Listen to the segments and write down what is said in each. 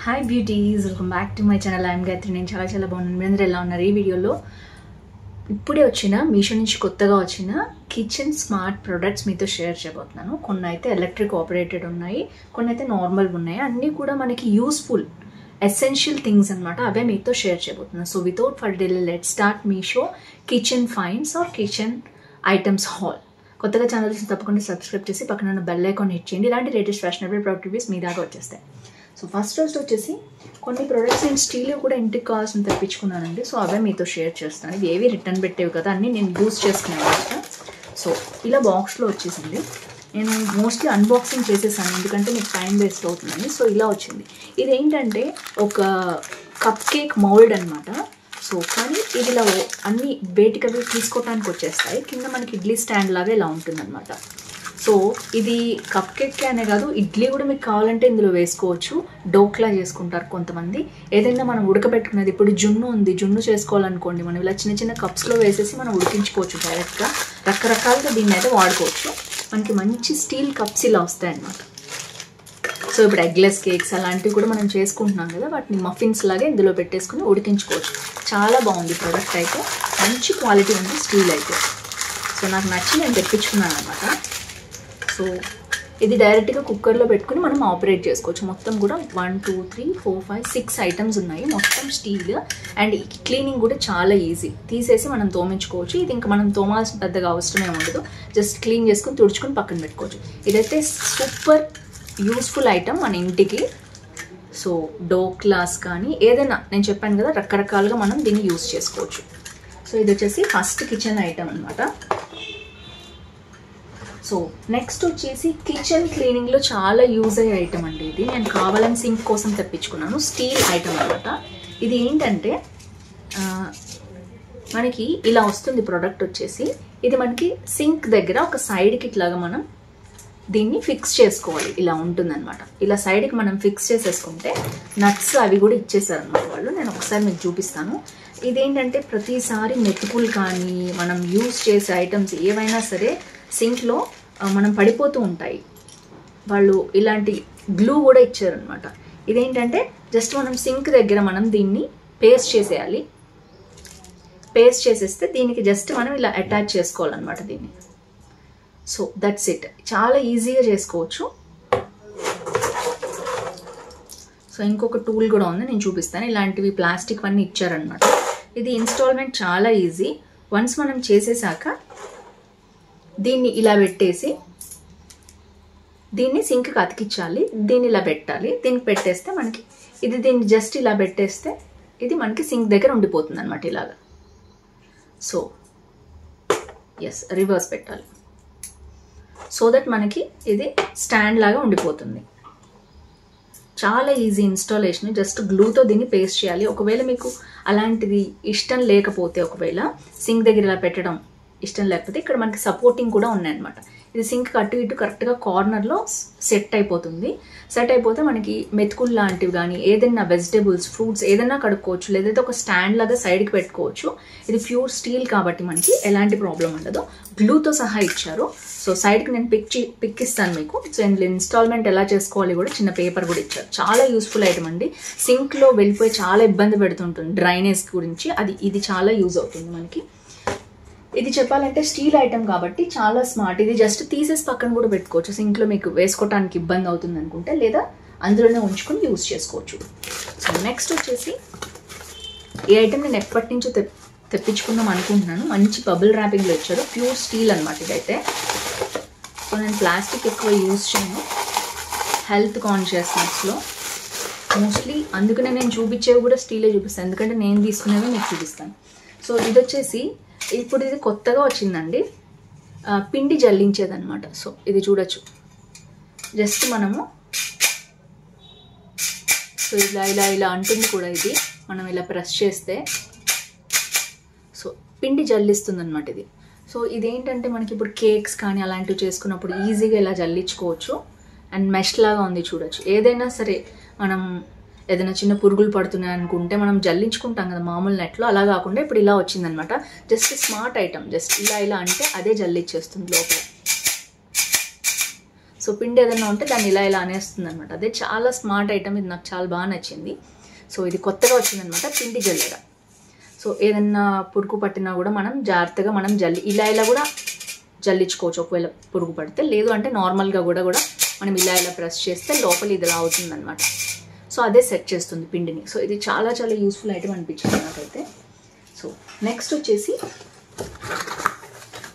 Hi beauties, welcome back to my channel. I'm Gayatri. నేను చాలా బాగున్నాను. మీ అందరూ ఎలా ఉన్నారు? ఈ వీడియోలో ఇప్పుడే వచ్చిన మీషో నుంచి కొత్తగా వచ్చిన కిచెన్ స్మార్ట్ ప్రొడక్ట్స్ మీతో షేర్ చేయబోతున్నాను. కొన్ని అయితే ఎలక్ట్రిక్ ఆపరేటెడ్ ఉన్నాయి, కొన్ని అయితే నార్మల్ ఉన్నాయి. అన్నీ కూడా మనకి యూస్ఫుల్ ఎసెన్షియల్ థింగ్స్ అనమాట. అవే మీతో షేర్ చేయబోతున్నాను. So without for delay let's start Meesho kitchen finds or kitchen items haul. కొత్తగా ఛానల్స్ తప్పకుండా సబ్స్క్రైబ్ చేసి పక్కన ఉన్న బెల్ ఐకాన్ హిట్ చేయండి. ఇలాంటి లేటెస్ట్ ఫ్యాషనబుల్ ప్రొడక్ట్ రివ్యూస్ మీ దాకా వచ్చేస్తాయి. సో ఫస్ట్ వచ్చేసి కొన్ని ప్రొడక్ట్స్ నేను స్టీల్ కూడా ఇంటికి కావాల్సిన తెప్పించుకున్నానండి. సో అవే మీతో షేర్ చేస్తాను. ఇది ఏవి రిటర్న్ పెట్టేవి కదా, అన్నీ నేను యూస్ చేసుకునేవాళ్ళ. సో ఇలా బాక్స్లో వచ్చేసింది. నేను మోస్ట్లీ అన్బాక్సింగ్ చేసేసాను, ఎందుకంటే మీకు టైం వేస్ట్ అవుతుందని. సో ఇలా వచ్చింది. ఇది ఏంటంటే ఒక కప్ కేక్ మౌల్డ్ అనమాట. సో కానీ ఇది ఇలా అన్ని బయటికవి తీసుకోవటానికి వచ్చేస్తాయి. కింద మనకి ఇడ్లీ స్టాండ్ లాగా ఇలా ఉంటుందన్నమాట. సో ఇది కప్ కేక్ అనే కాదు, ఇడ్లీ కూడా మీకు కావాలంటే ఇందులో వేసుకోవచ్చు. డోక్లా చేసుకుంటారు కొంతమంది. ఏదైనా మనం ఉడకబెట్టుకున్నది, ఇప్పుడు జున్ను ఉంది, జున్ను చేసుకోవాలనుకోండి, మనం ఇలా చిన్న చిన్న కప్స్లో వేసేసి మనం ఉడికించుకోవచ్చు డైరెక్ట్గా. రకరకాలుగా దీన్ని అయితే వాడుకోవచ్చు. మనకి మంచి స్టీల్ కప్స్ ఇలా వస్తాయన్నమాట. సో ఇప్పుడు ఎగ్లెస్ కేక్స్ అలాంటివి కూడా మనం చేసుకుంటున్నాం కదా, వాటిని మఫిన్స్ లాగా ఇందులో పెట్టేసుకుని ఉడికించుకోవచ్చు. చాలా బాగుంది ప్రోడక్ట్ అయితే, మంచి క్వాలిటీ ఉంది స్టీల్ అయితే. సో నాకు నచ్చి నేను తెప్పించుకున్నాను అనమాట. సో ఇది డైరెక్ట్గా కుక్కర్లో పెట్టుకుని మనం ఆపరేట్ చేసుకోవచ్చు. మొత్తం కూడా 1 2 3 4 5 6 ఐటమ్స్ ఉన్నాయి. మొత్తం స్టీల్. అండ్ క్లీనింగ్ కూడా చాలా ఈజీ. తీసేసి మనం తోమించుకోవచ్చు. ఇది ఇంకా మనం తోమాల్సిన పెద్దగా అవసరమే ఉండదు. జస్ట్ క్లీన్ చేసుకుని తుడుచుకొని పక్కన పెట్టుకోవచ్చు. ఇదైతే సూపర్ యూస్ఫుల్ ఐటమ్ మన ఇంటికి. సో డోక్లాస్ కానీ ఏదైనా, నేను చెప్పాను కదా, రకరకాలుగా మనం దీన్ని యూస్ చేసుకోవచ్చు. సో ఇది వచ్చేసి ఫస్ట్ కిచెన్ ఐటమ్ అనమాట. సో నెక్స్ట్ వచ్చేసి కిచెన్ క్లీనింగ్లో చాలా యూజ్ అయ్యే ఐటమ్ అండి. ఇది నేను కావాలని సింక్ కోసం తెప్పించుకున్నాను. స్టీల్ ఐటమ్ అనమాట. ఇది ఏంటంటే మనకి ఇలా వస్తుంది ప్రోడక్ట్ వచ్చేసి. ఇది మనకి సింక్ దగ్గర ఒక సైడ్కి ఇట్లాగా మనం దీన్ని ఫిక్స్ చేసుకోవాలి. ఇలా ఉంటుందన్నమాట. ఇలా సైడ్కి మనం ఫిక్స్ చేసేసుకుంటే నట్స్ అవి కూడా ఇచ్చేసారనమాట వాళ్ళు. నేను ఒకసారి మీకు చూపిస్తాను. ఇదేంటంటే ప్రతిసారి మెతుకులు కానీ మనం యూజ్ చేసే ఐటమ్స్ ఏవైనా సరే సింక్లో మనం పడిపోతూ ఉంటాయి. వాళ్ళు ఇలాంటి గ్లూ కూడా ఇచ్చారనమాట. ఇదేంటంటే జస్ట్ మనం సింక్ దగ్గర మనం దీన్ని పేస్ట్ చేసేయాలి. పేస్ట్ చేసేస్తే దీనికి జస్ట్ మనం ఇలా అటాచ్ చేసుకోవాలన్నమాట దీన్ని. So that's it. చాలా ఈజీగా చేసుకోవచ్చు. సో ఇంకొక టూల్ కూడా ఉంది, నేను చూపిస్తాను. ఇలాంటివి ప్లాస్టిక్ అన్నీ ఇచ్చారనమాట. ఇది ఇన్స్టాల్మెంట్ చాలా ఈజీ. వన్స్ మనం చేసేసాక దీన్ని ఇలా పెట్టేసి దీన్ని సింక్కి అతికించాలి. దీన్ని ఇలా పెట్టాలి. దీనికి పెట్టేస్తే మనకి దీన్ని జస్ట్ ఇలా పెట్టేస్తే ఇది మనకి సింక్ దగ్గర ఉండిపోతుంది అనమాట ఇలాగా. సో ఎస్, రివర్స్ పెట్టాలి. సో దట్ మనకి ఇది స్టాండ్ లాగా ఉండిపోతుంది. చాలా ఈజీ ఇన్స్టాలేషన్. జస్ట్ గ్లూతో దీన్ని పేస్ట్ చేయాలి. ఒకవేళ మీకు అలాంటిది ఇష్టం లేకపోతే, ఒకవేళ సింక్ దగ్గర ఇలా పెట్టడం ఇష్టం లేకపోతే, ఇక్కడ మనకి సపోర్టింగ్ కూడా ఉన్నాయన్నమాట. ఇది సింక్ అటు ఇటు కరెక్ట్గా కార్నర్లో సెట్ అయిపోతుంది. సెట్ అయిపోతే మనకి మెతుకులు లాంటివి కానీ ఏదైనా వెజిటేబుల్స్, ఫ్రూట్స్ ఏదైనా కడుక్కోవచ్చు. లేదైతే ఒక స్టాండ్ లాగా సైడ్కి పెట్టుకోవచ్చు. ఇది ప్యూర్ స్టీల్ కాబట్టి మనకి ఎలాంటి ప్రాబ్లం ఉండదు. గ్లూతో సహా ఇచ్చారు. సో సైడ్కి నేను పిక్ ఇస్తాను మీకు. సో ఇందులో ఇన్స్టాల్మెంట్ ఎలా చేసుకోవాలి కూడా చిన్న పేపర్ కూడా ఇచ్చారు. చాలా యూస్ఫుల్ ఐటమ్ అండి. సింక్లో వెళ్ళిపోయి చాలా ఇబ్బంది పెడుతుంటుంది డ్రైనేజ్ గురించి. ఇది చాలా యూజ్ అవుతుంది మనకి. ఇది చెప్పాలంటే స్టీల్ ఐటమ్ కాబట్టి చాలా స్మార్ట్. ఇది జస్ట్ తీసేసి పక్కన కూడా పెట్టుకోవచ్చు. సింక్లో మీకు వేసుకోవడానికి ఇబ్బంది అవుతుంది అనుకుంటే, లేదా అందులోనే ఉంచుకొని యూజ్ చేసుకోవచ్చు. సో నెక్స్ట్ వచ్చేసి ఈ ఐటమ్ నేను ఎప్పటి నుంచో తెప్పించుకుందాం అనుకుంటున్నాను. మంచి బబుల్ ర్యాపింగ్లో ఇచ్చారు. ప్యూర్ స్టీల్ అనమాట ఇదైతే. సో నేను ప్లాస్టిక్ ఎక్కువ యూజ్ చేయను హెల్త్ కాన్షియస్నెస్లో మోస్ట్లీ. అందుకనే నేను చూపించేవి కూడా స్టీలే చూపిస్తాను, ఎందుకంటే నేను తీసుకునేవి మీకు చూపిస్తాను. సో ఇది వచ్చేసి ఇప్పుడు ఇది కొత్తగా వచ్చిందండి, పిండి జల్లించేదన్నమాట. సో ఇది చూడొచ్చు. జస్ట్ మనము సో ఇలా అంటుంది కూడా. ఇది మనం ఇలా ప్రెస్ చేస్తే సో పిండి జల్లిస్తుంది అనమాట ఇది. సో ఇదేంటంటే మనకి ఇప్పుడు కేక్స్ కానీ అలాంటివి చేసుకున్నప్పుడు ఈజీగా ఇలా జల్లించుకోవచ్చు. అండ్ మెష్ లాగా ఉంది చూడొచ్చు. ఏదైనా సరే మనం ఏదైనా చిన్న పురుగులు పడుతున్నాయి అనుకుంటే మనం జల్లించుకుంటాం కదా మామూలు నెట్లో, అలా కాకుండా ఇప్పుడు ఇలా వచ్చిందనమాట. Just smart item. జస్ట్ ఇలా అంటే అదే జల్లిచ్చేస్తుంది లోపల. సో సో పిండి ఏదైనా ఉంటే దాన్ని ఇలా అనేస్తుంది అనమాట. అదే చాలా స్మార్ట్ ఐటమ్, ఇది నాకు చాలా బాగా నచ్చింది. సో ఇది కొత్తగా వచ్చిందనమాట పిండి జల్లెడ. సో ఏదన్నా పురుగు పట్టినా కూడా మనం జాగ్రత్తగా మనం ఇలా కూడా జల్లించుకోవచ్చు ఒకవేళ పురుగు పడితే. లేదు అంటే నార్మల్గా కూడా మనం ఇలా ప్రెస్ చేస్తే లోపల ఇది ఇలా అవుతుందన్నమాట. సో అదే సెట్ చేస్తుంది పిండిని. సో ఇది చాలా చాలా యూస్ఫుల్ ఐటమ్ అనిపించింది నాకైతే. సో నెక్స్ట్ వచ్చేసి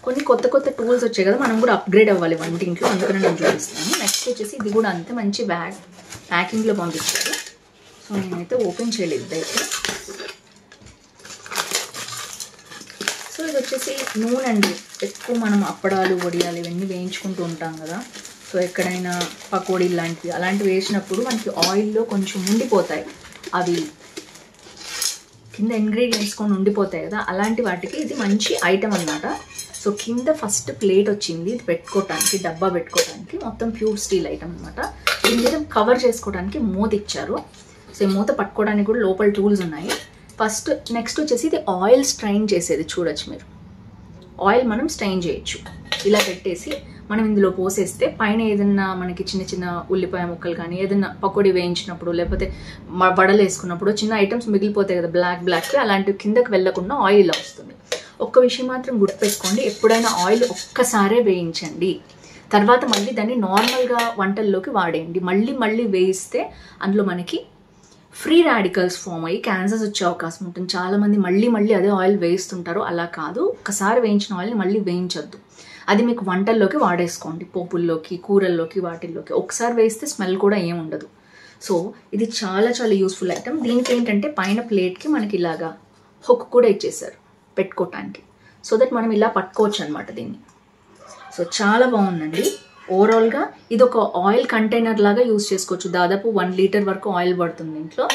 కొన్ని కొత్త టూల్స్ వచ్చాయి కదా, మనం కూడా అప్గ్రేడ్ అవ్వాలి వంటింట్లో, అందుకని నేను చూపిస్తాను. నెక్స్ట్ వచ్చేసి ఇది కూడా అంతే మంచి ప్యాకింగ్లో పంపించారు. సో నేనైతే ఓపెన్ చేయలేదు ఇదైతే. సో ఇది వచ్చేసి నూనె అండి. ఎక్కువ మనం అప్పడాలు వడియాలు ఇవన్నీ వేయించుకుంటూ ఉంటాం కదా. సో ఎక్కడైనా పకోడీ లాంటివి అలాంటివి వేసినప్పుడు మనకి ఆయిల్లో కొంచెం ఉండిపోతాయి, అవి కింద ఇంగ్రీడియంట్స్ కొన్ని ఉండిపోతాయి కదా, అలాంటి వాటికి ఇది మంచి ఐటమ్ అన్నమాట. సో కింద ఫస్ట్ ప్లేట్ వచ్చింది, ఇది పెట్టుకోవటానికి, డబ్బా పెట్టుకోవడానికి, మొత్తం ప్యూర్ స్టీల్ ఐటమ్ అనమాట. దీని మీద కవర్ చేసుకోవడానికి మూత ఇచ్చారు. సో ఈ మూత పట్టుకోవడానికి కూడా లోపల టూల్స్ ఉన్నాయి. నెక్స్ట్ వచ్చేసి ఇది ఆయిల్ స్ట్రైన్ చేసేది. చూడొచ్చు మీరు, ఆయిల్ మనం స్ట్రైన్ చేయొచ్చు. ఇలా పెట్టేసి మనం ఇందులో పోసేస్తే పైన ఏదన్నా మనకి చిన్న చిన్న ఉల్లిపాయ ముక్కలు కానీ ఏదన్నా పకోడీ వేయించినప్పుడు లేకపోతే వడలు వేసుకున్నప్పుడు చిన్న ఐటమ్స్ మిగిలిపోతాయి కదా బ్లాక్ అలాంటివి కిందకి వెళ్ళకుండా ఆయిల్ ఇలా వస్తుంది. ఒక్క విషయం మాత్రం గుర్తుపెట్టుకోండి, ఎప్పుడైనా ఆయిల్ ఒక్కసారే వేయించండి, తర్వాత మళ్ళీ దాన్ని నార్మల్గా వంటల్లోకి వాడేయండి. మళ్ళీ వేయిస్తే అందులో మనకి ఫ్రీ రాడికల్స్ ఫామ్ అయ్యి క్యాన్సర్స్ వచ్చే అవకాశం ఉంటుంది. చాలామంది మళ్ళీ అదే ఆయిల్ వేయిస్తుంటారు. అలా కాదు, ఒక్కసారి వేయించిన ఆయిల్ని మళ్ళీ వేయించొద్దు. అది మీకు వంటల్లోకి వాడేసుకోండి, పోపుల్లోకి, కూరల్లోకి, వాటిల్లోకి. ఒకసారి వేస్తే స్మెల్ కూడా ఏం ఉండదు. సో ఇది చాలా చాలా యూస్ఫుల్ ఐటమ్. దీనికి ఏంటంటే పైన ప్లేట్కి మనకి ఇలాగా హుక్ కూడా ఇచ్చేసారు పెట్టుకోవటానికి. సో దట్ మనం ఇలా పట్టుకోవచ్చు అనమాట దీన్ని. సో చాలా బాగుందండి. ఓవరాల్గా ఇది ఒక ఆయిల్ కంటైనర్ లాగా యూజ్ చేసుకోవచ్చు. దాదాపు 1 లీటర్ వరకు ఆయిల్ పడుతుంది ఇంట్లో.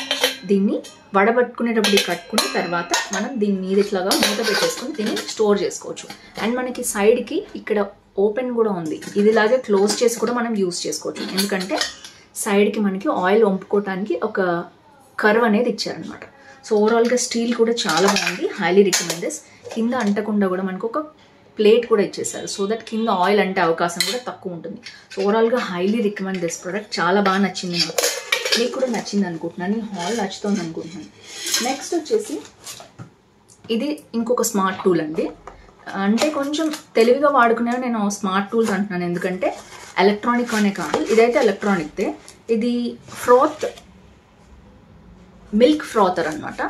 దీన్ని వడబట్టుకునేటప్పుడు కట్టుకున్న తర్వాత మనం దీని మీద ఇట్లాగా మూత పెట్టేసుకొని దీన్ని స్టోర్ చేసుకోవచ్చు. అండ్ మనకి సైడ్కి ఇక్కడ ఓపెన్ కూడా ఉంది, ఇదిలాగే క్లోజ్ చేసి కూడా మనం యూజ్ చేసుకోవచ్చు. ఎందుకంటే సైడ్కి మనకి ఆయిల్ వంపుకోవటానికి ఒక కర్వ్ అనేది ఇచ్చారనమాట. సో ఓవరాల్గా స్టీల్ కూడా చాలా బాగుంది, హైలీ రికమెండెడ్. కింద అంటకుండా కూడా మనకు ఒక ప్లేట్ కూడా ఇచ్చేసారు. సో దట్ కింద ఆయిల్ అంటే అవకాశం కూడా తక్కువ ఉంటుంది. సో ఓవరాల్గా హైలీ రికమెండ్ దిస్ ప్రోడక్ట్. చాలా బాగా నచ్చింది నాకు, మీకు కూడా నచ్చింది అనుకుంటున్నాను, ఈ హాల్ నచ్చుతుంది అనుకుంటున్నాను. నెక్స్ట్ వచ్చేసి ఇది ఇంకొక స్మార్ట్ టూల్ అండి. అంటే కొంచెం తెలివిగా వాడుకునే నేను స్మార్ట్ టూల్స్ అంటున్నాను, ఎందుకంటే ఎలక్ట్రానిక్ అనే కాదు, ఇదైతే ఎలక్ట్రానిక్దే. ఇది మిల్క్ ఫ్రాతర్ అనమాట.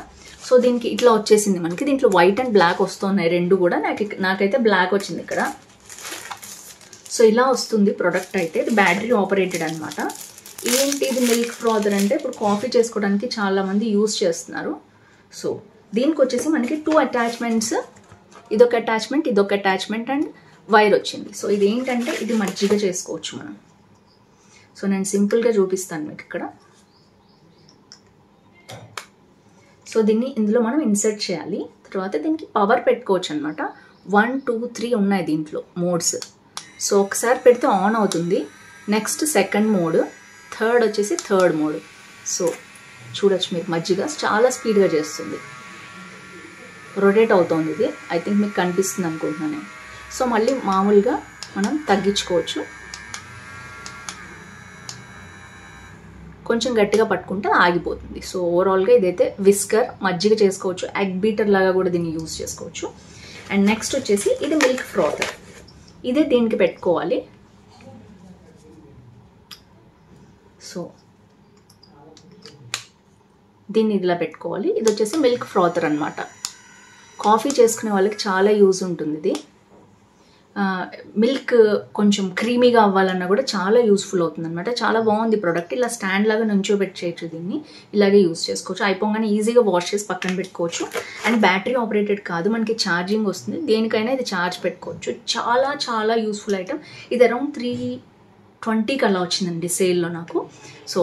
సో దీనికి ఇట్లా వచ్చేసింది మనకి. దీంట్లో వైట్ అండ్ బ్లాక్ వస్తున్నాయి రెండు కూడా. నాకైతే బ్లాక్ వచ్చింది ఇక్కడ. సో ఇలా వస్తుంది ప్రోడక్ట్ అయితే. ఇది బ్యాటరీ ఆపరేటెడ్ అనమాట. ఏంటి ఇది మిల్క్ ఫ్రాతర్ అంటే, ఇప్పుడు కాఫీ చేసుకోవడానికి చాలామంది యూజ్ చేస్తున్నారు. సో దీనికి వచ్చేసి మనకి 2 అటాచ్మెంట్స్, ఇదొక అటాచ్మెంట్ అండ్ వైర్ వచ్చింది. సో ఇది ఏంటంటే ఇది మజ్జిగ చేసుకోవచ్చు మనం. సో నేను సింపుల్గా చూపిస్తాను మీకు ఇక్కడ. సో దీన్ని ఇందులో మనం ఇన్సర్ట్ చేయాలి. తర్వాత దీనికి పవర్ పెట్టుకోవచ్చు అనమాట. 1, 2, 3 ఉన్నాయి దీంట్లో మోడ్స్. సో ఒకసారి పెడితే ఆన్ అవుతుంది, నెక్స్ట్ సెకండ్ మోడ్, థర్డ్ వచ్చేసి థర్డ్ మోడ్. సో చూడొచ్చు మీరు, మజ్జిగ చాలా స్పీడ్గా చేస్తుంది, రొటేట్ అవుతుంది. ఇది ఐ థింక్ మీకు కనిపిస్తుంది అనుకుంటున్నాను నేను. సో మళ్ళీ మామూలుగా మనం తగ్గించుకోవచ్చు, కొంచెం గట్టిగా పట్టుకుంటే ఆగిపోతుంది. సో ఓవరాల్గా ఇదైతే విస్కర్, మజ్జిగ చేసుకోవచ్చు, ఎగ్ బీటర్ లాగా కూడా దీన్ని యూజ్ చేసుకోవచ్చు. అండ్ నెక్స్ట్ వచ్చేసి ఇది మిల్క్ ఫ్రాతర్. ఇదే దీనికి పెట్టుకోవాలి. సో దీన్ని ఇలా పెట్టుకోవాలి. ఇది వచ్చేసి మిల్క్ ఫ్రాతర్ అనమాట. కాఫీ చేసుకునే వాళ్ళకి చాలా యూజ్ ఉంటుంది ఇది. మిల్క్ కొంచెం క్రీమీగా అవ్వాలన్నా కూడా చాలా యూస్ఫుల్ అవుతుంది అనమాట. చాలా బాగుంది ప్రోడక్ట్. ఇలా స్టాండ్ లాగా నుంచోబెట్టేయచ్చు, దీన్ని ఇలాగే యూజ్ చేసుకోవచ్చు. అయిపోగానే ఈజీగా వాష్ చేసి పక్కన పెట్టుకోవచ్చు. అండ్ బ్యాటరీ ఆపరేటెడ్ కాదు, మనకి ఛార్జింగ్ వస్తుంది. దేనికైనా ఇది ఛార్జ్ పెట్టుకోవచ్చు. చాలా చాలా యూస్ఫుల్ ఐటమ్. ఇది అరౌండ్ 320కి అలా వచ్చిందండి సేల్లో నాకు. సో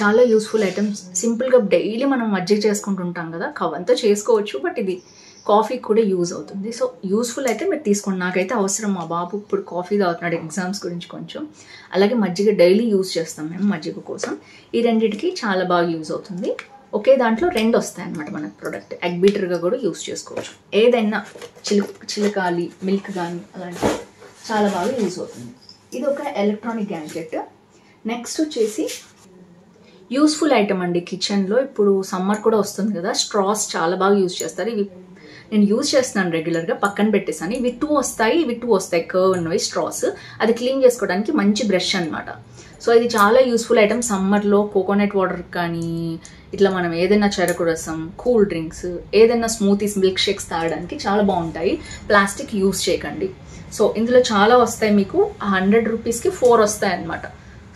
చాలా యూస్ఫుల్ ఐటమ్స్. సింపుల్గా డైలీ మనం మజ్జిగ చేసుకుంటుంటాం కదా, కవంతో చేసుకోవచ్చు, బట్ ఇది కాఫీ కూడా యూజ్ అవుతుంది. సో యూస్ఫుల్ అయితే మీరు తీసుకోండి. నాకైతే అవసరం, మా బాబు ఇప్పుడు కాఫీ తాగుతున్నాడు ఎగ్జామ్స్ గురించి కొంచెం. అలాగే మజ్జిగ డైలీ యూజ్ చేస్తాం మేము మజ్జిగ కోసం. ఈ రెండింటికి చాలా బాగా యూజ్ అవుతుంది. ఒకే దాంట్లో 2 వస్తాయి అన్నమాట మనకు ప్రోడక్ట్. ఎగ్ బీటర్గా కూడా యూజ్ చేసుకోవచ్చు. ఏదైనా చిలకాలి మిల్క్ కానీ అలాంటివి చాలా బాగా యూజ్ అవుతుంది. ఇది ఒక ఎలక్ట్రానిక్ గ్యాడ్జెట్. నెక్స్ట్ వచ్చేసి యూస్ఫుల్ ఐటమ్ అండి కిచెన్లో. ఇప్పుడు సమ్మర్ కూడా వస్తుంది కదా, స్ట్రాస్ చాలా బాగా యూజ్ చేస్తారు. ఇవి నేను యూజ్ చేస్తున్నాను రెగ్యులర్గా, పక్కన పెట్టేసాను. ఇవి 2 వస్తాయి, ఇవి 2 వస్తాయి కర్వ్ ఉన్నవి స్ట్రాస్. అది క్లీన్ చేసుకోవడానికి మంచి బ్రష్ అనమాట. సో ఇది చాలా యూస్ఫుల్ ఐటమ్ సమ్మర్లో. కోకోనట్ వాటర్ కానీ ఇట్లా మనం ఏదైనా చెరకు రసం, కూల్ డ్రింక్స్, ఏదైనా స్మూతీస్, మిల్క్ షేక్స్ తాగడానికి చాలా బాగుంటాయి. ప్లాస్టిక్ యూజ్ చేయకండి. సో ఇందులో చాలా వస్తాయి మీకు. 100 రూపీస్కి 4 వస్తాయి అనమాట.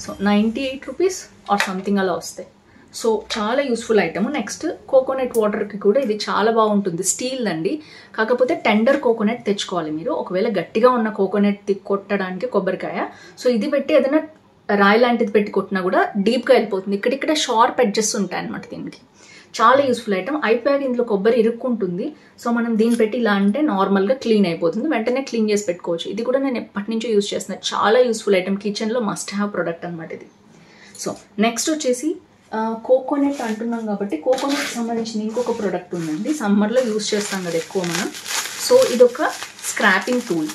సో 98 రూపీస్ ఆర్ సంథింగ్ అలా వస్తాయి. సో చాలా యూస్ఫుల్ ఐటమ్. నెక్స్ట్ కోకోనట్ వాటర్కి కూడా ఇది చాలా బాగుంటుంది. స్టీల్ అండి, కాకపోతే టెండర్ కోకోనట్ తెచ్చుకోవాలి మీరు. ఒకవేళ గట్టిగా ఉన్న కోకోనట్ కొట్టడానికి కొబ్బరికాయ, సో ఇది పెట్టి ఏదైనా రాయి లాంటిది పెట్టి కొట్టినా కూడా డీప్గా వెళ్ళిపోతుంది. ఇక్కడిక్కడ షార్ప్ ఎడ్జెస్ ఉంటాయి అనమాట దీనికి. చాలా యూస్ఫుల్ ఐటమ్. అయిపోయాక ఇందులో కొబ్బరి ఇరుక్కుంటుంది. సో మనం దీన్ని పెట్టి ఇలా అంటే నార్మల్గా క్లీన్ అయిపోతుంది, వెంటనే క్లీన్ చేసి పెట్టుకోవచ్చు. ఇది కూడా నేను ఎప్పటి నుంచో యూజ్ చేస్తున్నాను. చాలా యూస్ఫుల్ ఐటమ్, కిచెన్లో మస్ట్ హ్యావ్ ప్రోడక్ట్ అనమాట ఇది. సో నెక్స్ట్ వచ్చేసి కోకోనట్ అంటున్నాం కాబట్టి కోకోనట్ సంబంధించిన ఇంకొక ప్రోడక్ట్ ఉందండి. సమ్మర్లో యూజ్ చేస్తాం కదా ఎక్కువ మనం. సో ఇదొక స్క్రాపింగ్ టూల్.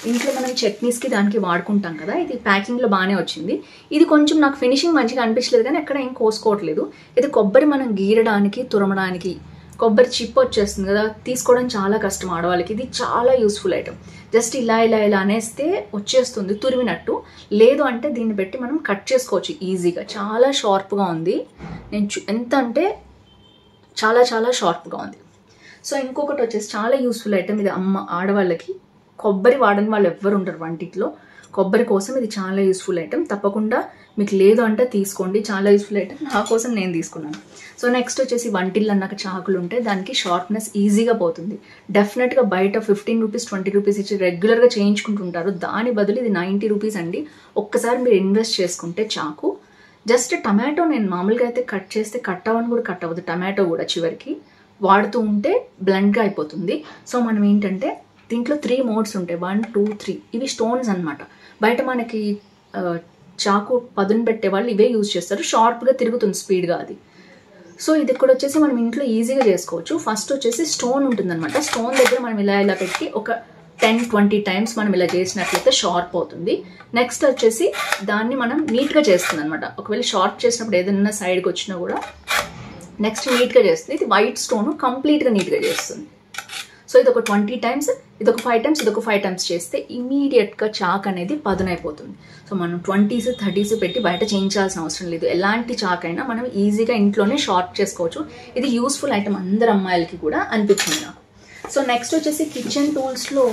ఇంట్లో మనం చట్నీస్కి దానికి వాడుకుంటాం కదా. ఇది ప్యాకింగ్లో బాగానే వచ్చింది. ఇది కొంచెం నాకు ఫినిషింగ్ మంచిగా అనిపించలేదు, కానీ ఎక్కడ ఏం కోసుకోవట్లేదు. ఇది కొబ్బరి మనం గీరడానికి, తురమడానికి, కొబ్బరి చిప్ వచ్చేస్తుంది కదా, తీసుకోవడం చాలా కష్టం ఆడవాళ్ళకి. ఇది చాలా యూస్ఫుల్ ఐటమ్. జస్ట్ ఇలా ఇలా ఇలా అనేస్తే వచ్చేస్తుంది తురిమినట్టు. లేదు అంటే దీన్ని పెట్టి మనం కట్ చేసుకోవచ్చు ఈజీగా. చాలా షార్ప్గా ఉంది. నేను ఎంత అంటే చాలా చాలా షార్ప్గా ఉంది. సో ఇంకొకటి వచ్చేసి చాలా యూస్ఫుల్ ఐటమ్ ఇది. ఆడవాళ్ళకి కొబ్బరి వాడని వాళ్ళు ఎవ్వరు ఉంటారు వంటిట్లో. కొబ్బరి కోసం ఇది చాలా యూస్ఫుల్ ఐటమ్. తప్పకుండా మీకు లేదు అంటే తీసుకోండి, చాలా యూస్ఫుల్ ఐటమ్. నా కోసం నేను తీసుకున్నాను. సో నెక్స్ట్ వచ్చేసి వంటిల్లో అన్నాక చాకులు ఉంటే దానికి షార్ప్నెస్ ఈజీగా పోతుంది. డెఫినెట్గా బయట 15 రూపీస్ 20 రూపీస్ ఇచ్చి రెగ్యులర్గా చేయించుకుంటుంటారు. దాని బదులు ఇది 90 రూపీస్ అండి. ఒక్కసారి మీరు ఇన్వెస్ట్ చేసుకుంటే చాకు. జస్ట్ టమాటో నేను మామూలుగా అయితే కట్ చేస్తే కట్ అవ్వని కూడా కట్ అవ్వదు. టమాటో కూడా చివరికి వాడుతూ ఉంటే బ్లండ్గా అయిపోతుంది. సో మనం ఏంటంటే దీంట్లో 3 మోడ్స్ ఉంటాయి, 1 2 3. ఇవి స్టోన్స్ అనమాట. బయట మనకి చాకు పదును పెట్టే వాళ్ళు ఇవే యూజ్ చేస్తారు. షార్ప్గా తిరుగుతుంది స్పీడ్గా అది. సో ఇది కూడా వచ్చేసి మనం ఇంట్లో ఈజీగా చేసుకోవచ్చు. ఫస్ట్ వచ్చేసి స్టోన్ ఉంటుందన్నమాట. స్టోన్ దగ్గర మనం ఇలా ఇలా పెట్టి ఒక 10-20 టైమ్స్ మనం ఇలా చేసినట్లయితే షార్ప్ అవుతుంది. నెక్స్ట్ వచ్చేసి దాన్ని మనం నీట్గా చేస్తుంది అనమాట. ఒకవేళ షార్ప్ చేసినప్పుడు ఏదైనా సైడ్కి వచ్చినా కూడా నెక్స్ట్ నీట్గా చేస్తుంది. ఇది వైట్ స్టోన్ కంప్లీట్గా నీట్గా చేస్తుంది. సో ఇది ఒక 20 టైమ్స్, ఇది ఒక 5 టైమ్స్, ఇది ఒక 5 టైమ్స్ చేస్తే ఇమీడియట్గా చాక్ అనేది పదునైపోతుంది. సో మనం 20s 30s పెట్టి బయట చేయించాల్సిన అవసరం లేదు. ఎలాంటి చాక్ అయినా మనం ఈజీగా ఇంట్లోనే షార్ప్ చేసుకోవచ్చు. ఇది యూస్ఫుల్ ఐటమ్ అందరు అమ్మాయిలకి కూడా అనిపించింది నాకు. సో నెక్స్ట్ వచ్చేసి కిచెన్ టూల్స్లో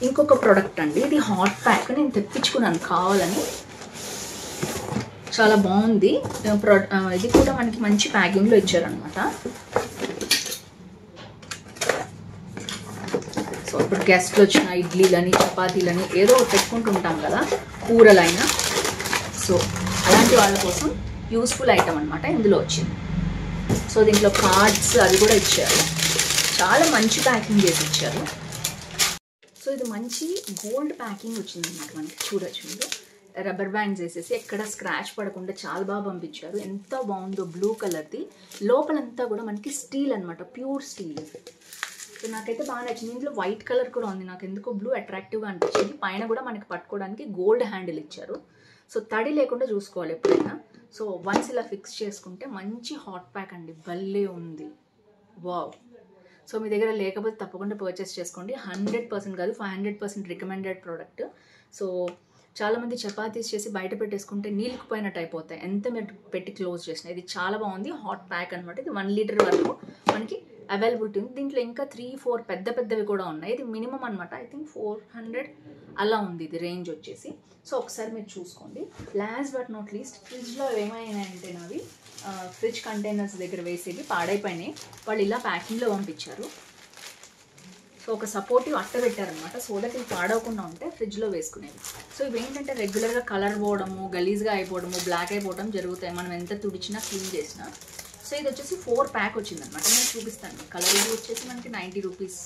ఇంకొక ప్రోడక్ట్ అండి. ఇది హాట్ ప్యాక్. నేను తెప్పించుకున్నాను కావాలని. చాలా బాగుంది. ఇది కూడా మనకి మంచి ప్యాకింగ్లో ఇచ్చారనమాట. సో ఇప్పుడు గెస్ట్లు వచ్చిన ఇడ్లీలని, చపాతీలని ఏదో పెట్టుకుంటూ ఉంటాం కదా, కూరలైనా. సో అలాంటి వాళ్ళ కోసం యూస్ఫుల్ ఐటమ్ అనమాట ఇందులో వచ్చింది. సో దీంట్లో కార్డ్స్ అవి కూడా ఇచ్చారు. చాలా మంచి ప్యాకింగ్ చేసి ఇచ్చారు. సో ఇది మంచి గోల్డ్ ప్యాకింగ్ వచ్చింది అనమాట మనకి. చూడొచ్చు మీరు, రబ్బర్ బ్యాండ్స్ వేసేసి ఎక్కడ స్క్రాచ్ పడకుండా చాలా బాగా పంపించారు. ఎంత బాగుందో, బ్లూ కలర్ది. లోపలంతా కూడా మనకి స్టీల్ అనమాట, ప్యూర్ స్టీల్. సో నాకైతే బాగా నచ్చింది. ఇందులో వైట్ కలర్ కూడా ఉంది. నాకు ఎందుకో బ్లూ అట్రాక్టివ్గా అనిపించింది. పైన కూడా మనకి పట్టుకోవడానికి గోల్డ్ హ్యాండిల్ ఇచ్చారు. సో తడి లేకుండా చూసుకోవాలి ఎప్పుడైనా. సో వన్స్ ఇలా ఫిక్స్ చేసుకుంటే మంచి హాట్ ప్యాక్ అండి, భలే ఉంది. వావ్. సో మీ దగ్గర లేకపోతే తప్పకుండా పర్చేస్ చేసుకోండి. 100% కాదు, 500% రికమెండెడ్ ప్రోడక్ట్. సో చాలామంది చపాతీస్ చేసి బయట పెట్టేసుకుంటే నీళ్ళకుపోయినట్టు అయిపోతాయి, ఎంత మీరు పెట్టి క్లోజ్ చేసినా. ఇది చాలా బాగుంది, హాట్ ప్యాక్ అనమాట. ఇది 1 లీటర్ వరకు మనకి అవైలబిలిటీ ఉంది. దీంట్లో ఇంకా 3-4 పెద్దవి కూడా ఉన్నాయి. ఇది మినిమం అనమాట. ఐ థింక్ 400 అలా ఉంది ఇది రేంజ్ వచ్చేసి. సో ఒకసారి మీరు చూసుకోండి. లాస్ట్ బట్ నాట్ లీస్ట్, ఫ్రిడ్జ్లో ఏమైనాయంటే నావి ఫ్రిడ్జ్ కంటైనర్స్ దగ్గర వేసేవి పాడైపోయినాయి. వాళ్ళు ఇలా ప్యాకింగ్లో పంపించారు. సో ఒక సపోర్టివ్ అట్ట పెట్టారనమాట, సో దట్ ఇవి పాడవకుండా ఉంటే ఫ్రిడ్జ్లో వేసుకునేవి. సో ఇవి ఏంటంటే రెగ్యులర్గా కలర్ పోవడము, గలీజ్గా అయిపోవడము, బ్లాక్ అయిపోవడం జరుగుతాయి మనం ఎంత తుడిచినా, క్లీన్ చేసినా. సో ఇది వచ్చేసి 4 ప్యాక్ వచ్చిందనమాట. నేను చూపిస్తాను. కలర్ ఇది వచ్చేసి మనకి 90 రూపీస్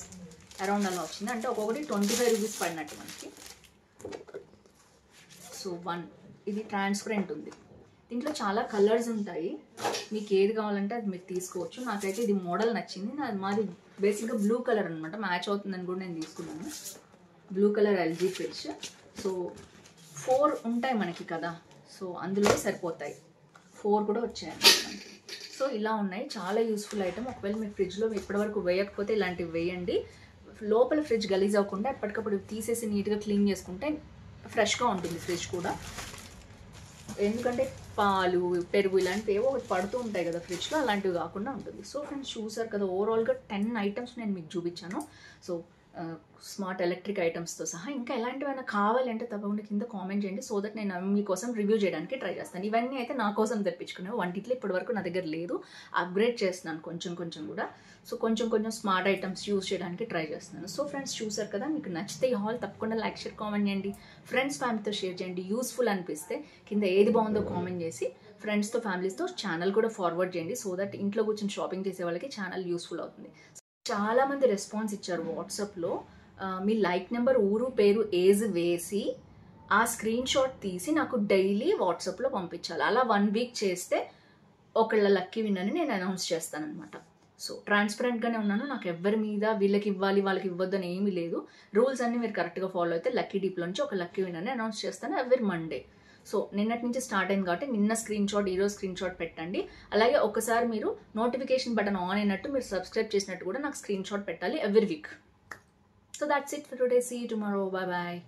అరౌండ్ అలా వచ్చింది. అంటే ఒక్కొక్కటి 25 రూపీస్ పడినట్టు మనకి. సో 1 ఇది ట్రాన్స్పరెంట్ ఉంది. దీంట్లో చాలా కలర్స్ ఉంటాయి. మీకు ఏది కావాలంటే అది మీరు తీసుకోవచ్చు. నాకైతే ఇది మోడల్ నచ్చింది. మాది బేసిక్గా బ్లూ కలర్ అనమాట, మ్యాచ్ అవుతుందని కూడా నేను తీసుకున్నాను. Blue colour LG fridge. So 4 ఉంటాయి మనకి కదా, సో అందులో సరిపోతాయి. 4 కూడా వచ్చాయండి మనకి. సో ఇలా ఉన్నాయి, చాలా యూస్ఫుల్ ఐటమ్. ఒకవేళ మీరు ఫ్రిడ్జ్లో ఇప్పటివరకు వేయకపోతే ఇలాంటివి వేయండి. లోపల ఫ్రిడ్జ్ గలీజ్ అవ్వకుండా ఎప్పటికప్పుడు తీసేసి నీట్గా క్లీన్ చేసుకుంటే ఫ్రెష్గా ఉంటుంది ఫ్రిడ్జ్ కూడా. ఎందుకంటే పాలు, పెరుగు ఇలాంటివి ఏవో ఒకటి పడుతూ ఉంటాయి కదా ఫ్రిడ్జ్లో, అలాంటివి కాకుండా ఉంటుంది. సో ఫ్రెండ్స్ చూసారు కదా, ఓవరాల్గా 10 ఐటమ్స్ నేను మీకు చూపించాను. సో స్మార్ట్ ఎలక్ట్రిక్ ఐటమ్స్తో సహా ఇంకా ఎలాంటివైనా కావాలంటే తప్పకుండా కింద కామెంట్ చేయండి, సో దట్ నేను మీకోసం రివ్యూ చేయడానికి ట్రై చేస్తాను. ఇవన్నీ అయితే నా కోసం తెప్పించుకునేవి, వంటిట్లో ఇప్పటివరకు నా దగ్గర లేదు, అప్గ్రేడ్ చేస్తున్నాను కొంచెం కొంచెం కూడా. సో కొంచెం కొంచెం స్మార్ట్ ఐటమ్స్ యూజ్ చేయడానికి ట్రై చేస్తున్నాను. సో ఫ్రెండ్స్ చూసారు కదా, మీకు నచ్చితే ఈ హాల్ తప్పకుండా లైక్, షేర్, కామెంట్ చేయండి. ఫ్రెండ్స్ ఫ్యామిలీతో షేర్ చేయండి. యూస్ఫుల్ అనిపిస్తే కింద ఏది బాగుందో కామెంట్ చేసి ఫ్రెండ్స్తో ఫ్యామిలీస్తో ఛానల్ కూడా ఫార్వర్డ్ చేయండి, సో దట్ ఇంట్లో కూర్చొని షాపింగ్ చేసే వాళ్ళకి ఛానల్ యూస్ఫుల్ అవుతుంది. చాలా మంది రెస్పాన్స్ ఇచ్చారు వాట్సాప్లో. మీ లైక్ నెంబర్, ఊరు, పేరు, ఏజ్ వేసి ఆ స్క్రీన్ షాట్ తీసి నాకు డైలీ వాట్సాప్లో పంపించాలి. అలా 1 వీక్ చేస్తే ఒకళ్ళ లక్కీ విన్నర్ని నేను అనౌన్స్ చేస్తానన్నమాట. సో ట్రాన్స్పరెంట్గానే ఉన్నాను, నాకు ఎవరి మీద వీళ్ళకి ఇవ్వాలి వాళ్ళకి ఇవ్వద్దు అని ఏమీ లేదు. రూల్స్ అన్ని మీరు కరెక్ట్గా ఫాలో అయితే లక్కీ డీప్లో నుంచి ఒక లక్కీ విన్నర్ని అనౌన్స్ చేస్తాను ఎవ్రీ మండే. సో నిన్నటి నుంచి స్టార్ట్ అయింది కాబట్టి నిన్న స్క్రీన్ షాట్, ఈరోజు స్క్రీన్ షాట్ పెట్టండి. అలాగే ఒకసారి మీరు నోటిఫికేషన్ బటన్ ఆన్ అయినట్టు, మీరు సబ్స్క్రైబ్ చేసినట్టు కూడా నాకు స్క్రీన్ షాట్ పెట్టాలి every week. So that's it for today. See you tomorrow. Bye bye.